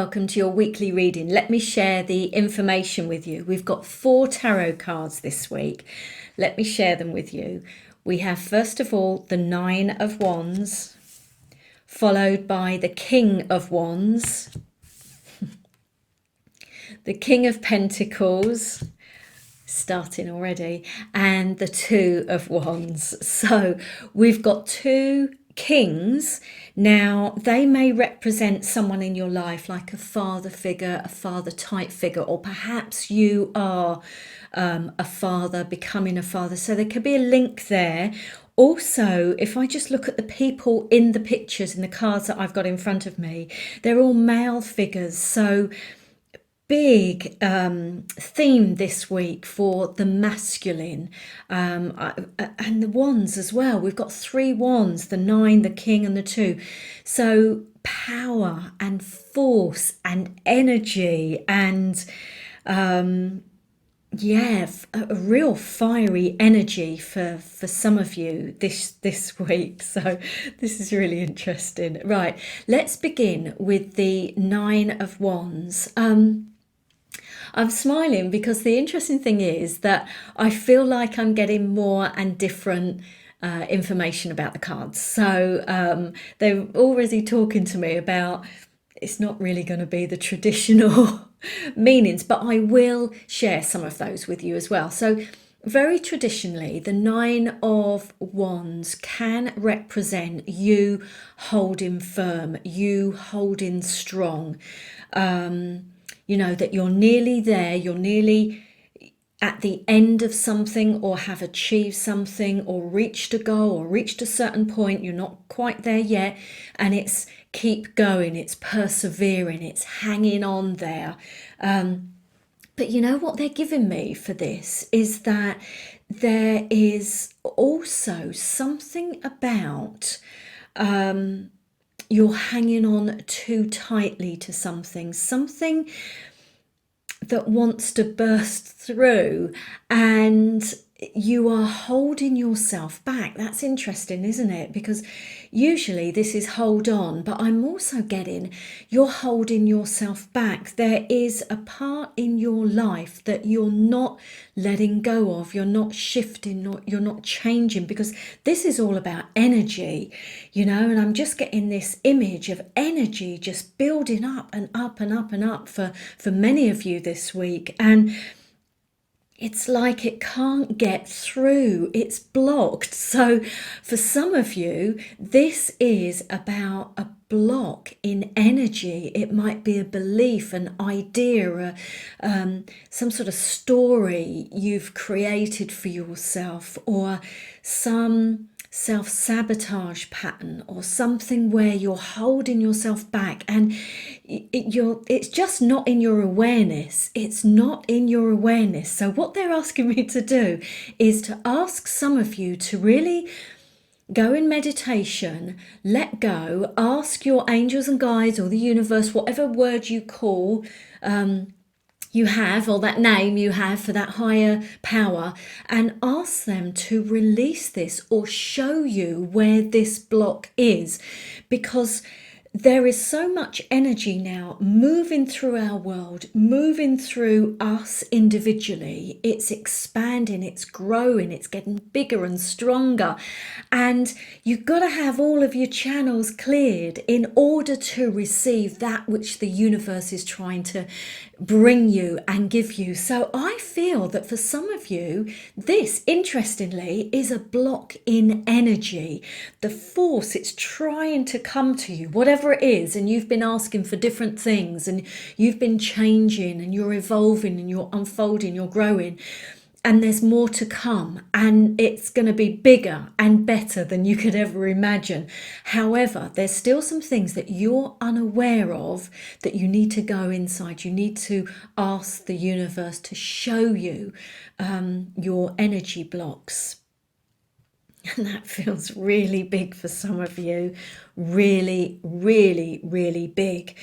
welcome to your weekly reading. Let me share the information with you. We've got 4 tarot cards this week. Let me share them with you. We have, first of all, the 9 of Wands, followed by the King of Wands, the King of Pentacles, starting already, and the 2 of Wands. So we've got 2 kings. Now they may represent someone in your life, like a father figure, a father type figure, or perhaps you are a father becoming a father, so there could be a link there. Also, if I just look at the people in the pictures, in the cards that I've got in front of me, they're all male figures. So big theme this week for the masculine, and the wands as well. We've got 3 wands, the 9, the king, and the 2. So power and force and energy and yeah, a real fiery energy for some of you this week. So this is really interesting. Right, let's begin with the 9 of Wands. I'm smiling because the interesting thing is that I feel like I'm getting more and different information about the cards. So they're already talking to me about it's not really going to be the traditional meanings, but I will share some of those with you as well. So very traditionally, the 9 of Wands can represent you holding firm, you holding strong. You know, that you're nearly there, you're nearly at the end of something, or have achieved something, or reached a goal, or reached a certain point. You're not quite there yet, and it's keep going, it's persevering, it's hanging on there. But you know what they're giving me for this is that there is also something about you're hanging on too tightly to something that wants to burst through, and you are holding yourself back. That's interesting, isn't it? Because usually this is hold on, but I'm also getting you're holding yourself back. There is a part in your life that you're not letting go of, you're not shifting, you're not changing, because this is all about energy, you know. And I'm just getting this image of energy just building up and up and up and up for many of you this week, and it's like it can't get through, it's blocked. So for some of you, this is about a block in energy. It might be a belief, an idea, some sort of story you've created for yourself, or some self-sabotage pattern, or something where you're holding yourself back, and it's just not in your awareness. It's not in your awareness. So what they're asking me to do is to ask some of you to really go in meditation, let go, ask your angels and guides, or the universe, whatever word you call you have, or that name you have for that higher power, and ask them to release this or show you where this block is, because there is so much energy now moving through our world, moving through us individually. It's expanding, it's growing, it's getting bigger and stronger. And you've got to have all of your channels cleared in order to receive that which the universe is trying to bring you and give you. So I feel that for some of you, this, interestingly, is a block in energy. The force, it's trying to come to you, whatever it is, and you've been asking for different things, and you've been changing, and you're evolving, and you're unfolding, you're growing, and there's more to come, and it's going to be bigger and better than you could ever imagine. However, there's still some things that you're unaware of that you need to go inside. You need to ask the universe to show you your energy blocks. And that feels really big for some of you. Really, really, really big.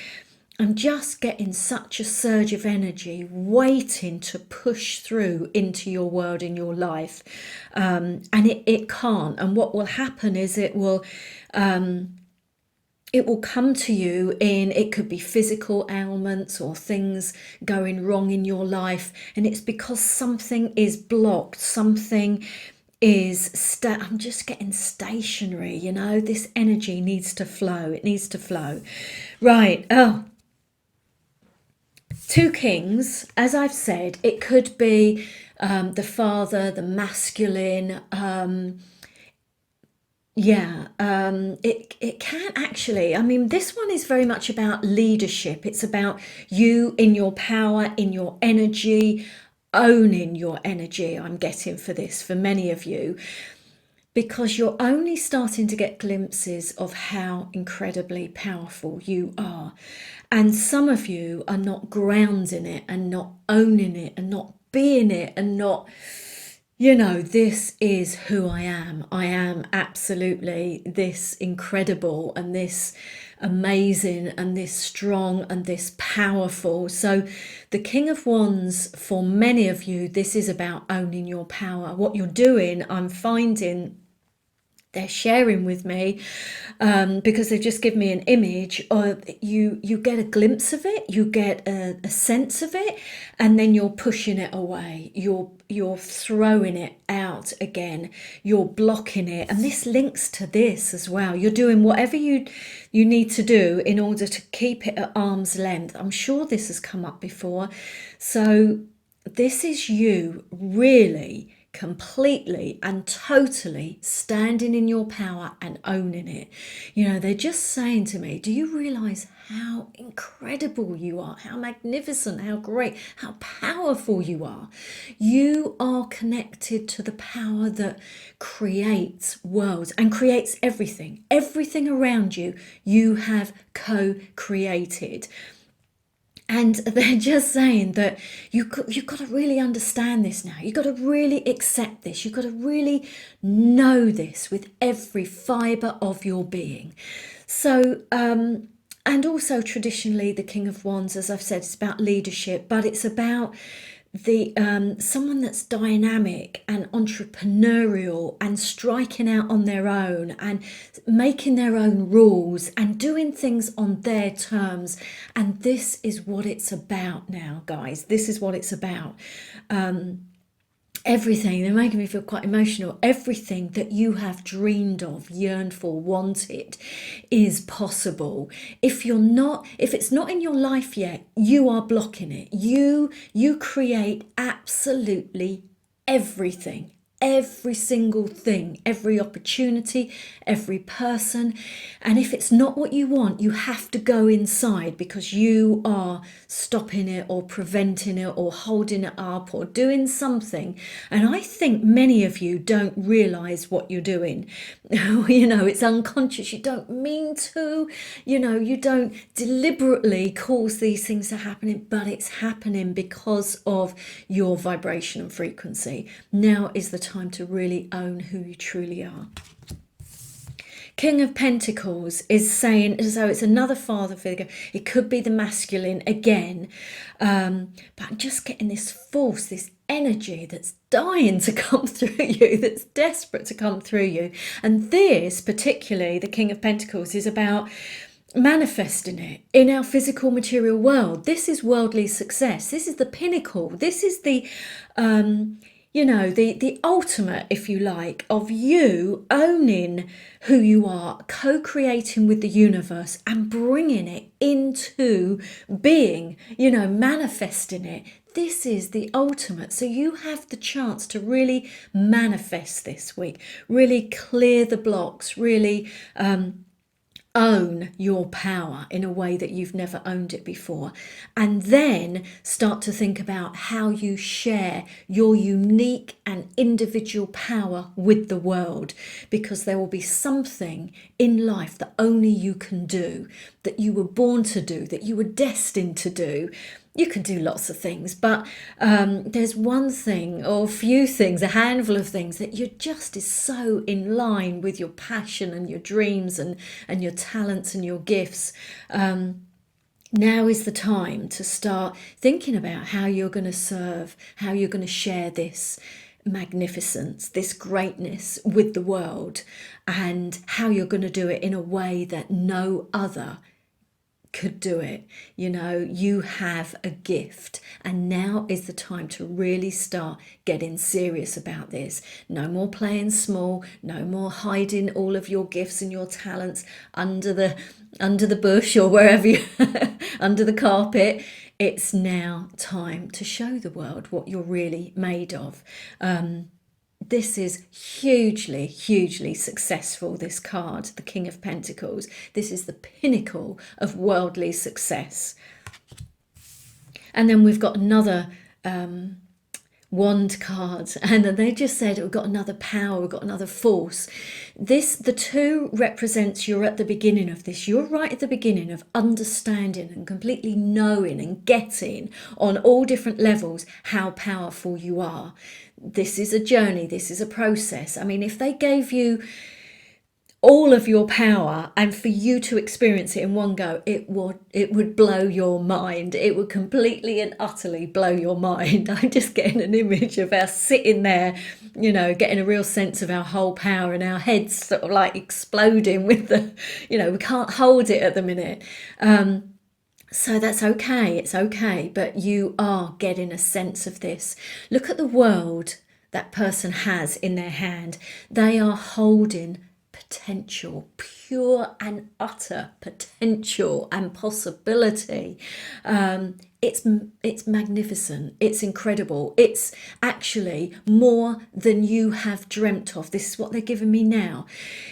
I'm just getting such a surge of energy waiting to push through into your world, in your life. And it can't. And what will happen is it will it will come to you in, it could be physical ailments or things going wrong in your life, and it's because something is blocked, something is I'm just getting stationary, you know. This energy needs to flow, it needs to flow. Right. Oh, two kings, as I've said, it could be the father, the masculine. It can actually. I mean, this one is very much about leadership. It's about you in your power, in your energy, owning your energy. I'm getting for this for many of you, because you're only starting to get glimpses of how incredibly powerful you are. And some of you are not grounding it and not owning it and not being it and not, you know, this is who I am. I am absolutely this incredible and this amazing and this strong and this powerful. So the King of Wands, for many of you, this is about owning your power. What you're doing, I'm finding they're sharing with me, because they've just given me an image of you get a glimpse of it, you get a sense of it, and then you're pushing it away, you're throwing it out again, you're blocking it. And this links to this as well. You're doing whatever you need to do in order to keep it at arm's length. I'm sure this has come up before. So this is you really completely and totally standing in your power and owning it. You know, they're just saying to me, do you realize how incredible you are, how magnificent, how great, how powerful you are? You are connected to the power that creates worlds and creates everything around you. You have co-created. And they're just saying that you've got to really understand this now. You've got to really accept this. You've got to really know this with every fibre of your being. So, and also traditionally, the King of Wands, as I've said, it's about leadership, but it's about the someone that's dynamic and entrepreneurial and striking out on their own and making their own rules and doing things on their terms. And this is what it's about now, guys. This is what it's about. Everything, they're making me feel quite emotional. Everything that you have dreamed of, yearned for, wanted is possible. If it's not in your life yet, you are blocking it. You create absolutely everything. Every single thing, every opportunity, every person. And if it's not what you want, you have to go inside because you are stopping it or preventing it or holding it up or doing something. And I think many of you don't realize what you're doing. You know, it's unconscious. You don't mean to, you know, you don't deliberately cause these things to happen, but it's happening because of your vibration and frequency. Now is the time to really own who you truly are. King of Pentacles is saying, so it's another father figure. It could be the masculine again, but I'm just getting this force, this energy that's dying to come through you, that's desperate to come through you. And this, particularly the King of Pentacles, is about manifesting it in our physical material world. This is worldly success. This is the pinnacle. This is the you know, the ultimate, if you like, of you owning who you are, co-creating with the universe and bringing it into being, you know, manifesting it. This is the ultimate. So you have the chance to really manifest this week, really clear the blocks, really own your power in a way that you've never owned it before, and then start to think about how you share your unique and individual power with the world, because there will be something in life that only you can do, that you were born to do, that you were destined to do. You can do lots of things, but there's one thing or a few things, a handful of things that you just is so in line with your passion and your dreams and your talents and your gifts. Now is the time to start thinking about how you're going to serve, how you're going to share this magnificence, this greatness with the world, and how you're going to do it in a way that no other could do it. You know, you have a gift, and now is the time to really start getting serious about this. No more playing small, no more hiding all of your gifts and your talents under the bush or wherever you under the carpet. It's now time to show the world what you're really made of. This is hugely, hugely successful, this card, the King of Pentacles. This is the pinnacle of worldly success. And then we've got another wand card, and they just said we've got another power, we've got another force. The two represents you're at the beginning of this. You're right at the beginning of understanding and completely knowing and getting on all different levels how powerful you are. This is a journey, this is a process. I mean, if they gave you all of your power and for you to experience it in one go, it would blow your mind. It would completely and utterly blow your mind. I'm just getting an image of us sitting there, you know, getting a real sense of our whole power and our heads sort of like exploding with the, you know, we can't hold it at the minute. So that's okay, it's okay, but you are getting a sense of this. Look at the world that person has in their hand. They are holding potential, pure and utter potential and possibility. It's magnificent, it's incredible, it's actually more than you have dreamt of. This is what they're giving me now.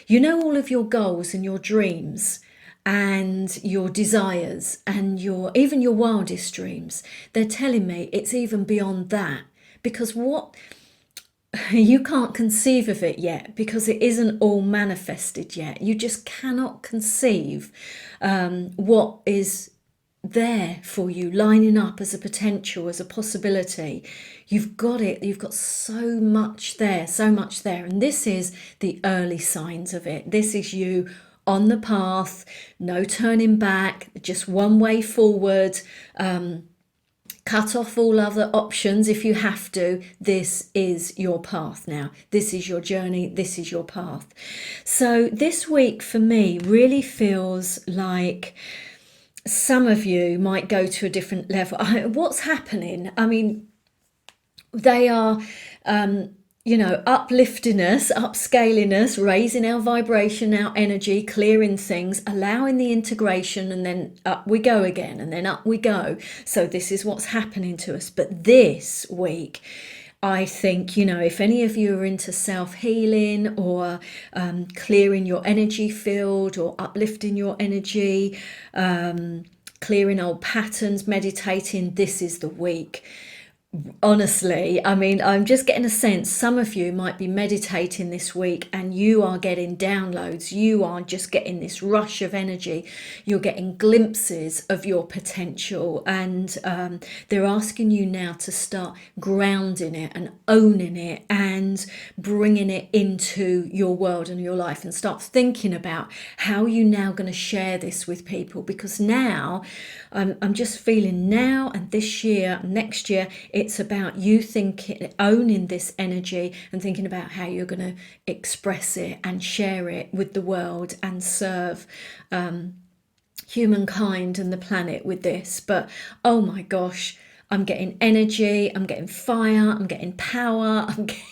You know, all of your goals and your dreams and your desires and even your wildest dreams, they're telling me it's even beyond that, because what you can't conceive of it yet, because it isn't all manifested yet. You just cannot conceive what is there for you, lining up as a potential, as a possibility. You've got it. You've got so much there, so much there. And this is the early signs of it. This is you on the path, no turning back, just one way forward. Cut off all other options if you have to. This is your path now. This is your journey. This is your path. So this week for me really feels like some of you might go to a different level. What's happening? I mean, they are you know, uplifting us, upscaling us, raising our vibration, our energy, clearing things, allowing the integration, and then up we go again, and then up we go. So this is what's happening to us. But this week, I think, you know, if any of you are into self-healing or clearing your energy field or uplifting your energy, clearing old patterns, meditating, this is the week. Honestly, I mean, I'm just getting a sense some of you might be meditating this week and you are getting downloads. You are just getting this rush of energy. You're getting glimpses of your potential, and they're asking you now to start grounding it and owning it and bringing it into your world and your life, and start thinking about how you're now going to share this with people, because now I'm just feeling now and this year, next year, it's about you thinking, owning this energy and thinking about how you're going to express it and share it with the world and serve humankind and the planet with this. But oh my gosh, I'm getting energy, I'm getting fire, I'm getting power, I'm getting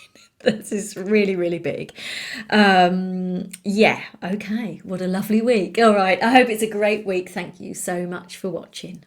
this is really, really big. Yeah, okay, what a lovely week. All right, I hope it's a great week. Thank you so much for watching.